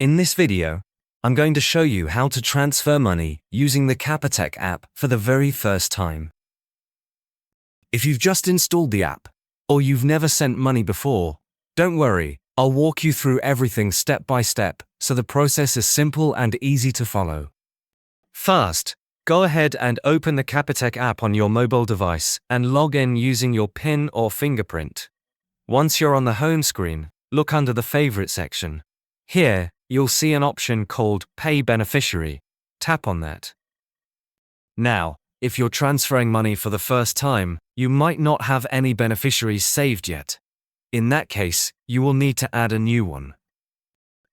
In this video, I'm going to show you how to transfer money using the Capitec app for the very first time. If you've just installed the app, or you've never sent money before, don't worry, I'll walk you through everything step by step so the process is simple and easy to follow. First, go ahead and open the Capitec app on your mobile device and log in using your PIN or fingerprint. Once you're on the home screen, look under the Favorite section. Here, you'll see an option called Pay Beneficiary. Tap on that. Now, if you're transferring money for the first time, you might not have any beneficiaries saved yet. In that case, you will need to add a new one.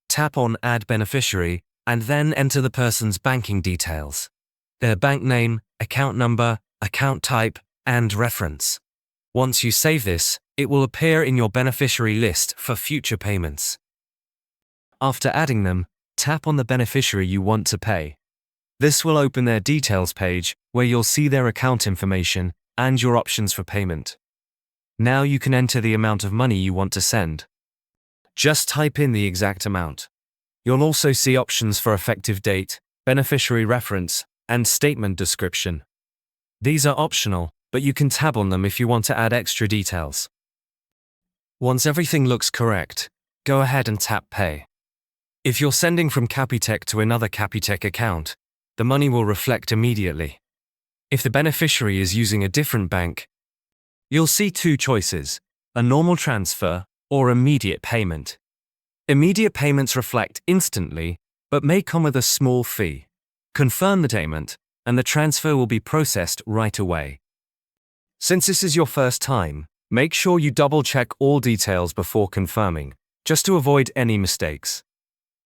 Tap on Add Beneficiary and then enter the person's banking details. Their bank name, account number, account type, and reference. Once you save this, it will appear in your beneficiary list for future payments. After adding them, tap on the beneficiary you want to pay. This will open their details page where you'll see their account information and your options for payment. Now you can enter the amount of money you want to send. Just type in the exact amount. You'll also see options for effective date, beneficiary reference, and statement description. These are optional, but you can tab on them if you want to add extra details. Once everything looks correct, go ahead and tap Pay. If you're sending from Capitec to another Capitec account, the money will reflect immediately. If the beneficiary is using a different bank, you'll see two choices: a normal transfer or immediate payment. Immediate payments reflect instantly, but may come with a small fee. Confirm the payment, and the transfer will be processed right away. Since this is your first time, make sure you double-check all details before confirming, just to avoid any mistakes.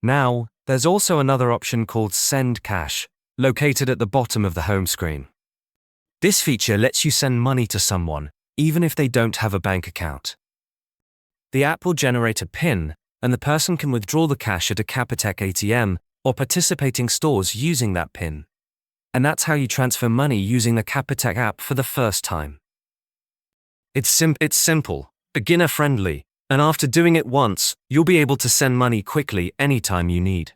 Now, there's also another option called Send Cash, located at the bottom of the home screen. This feature lets you send money to someone, even if they don't have a bank account. The app will generate a PIN, and the person can withdraw the cash at a Capitec ATM or participating stores using that PIN. And that's how you transfer money using the Capitec app for the first time. It's simple, beginner-friendly, and after doing it once, you'll be able to send money quickly anytime you need.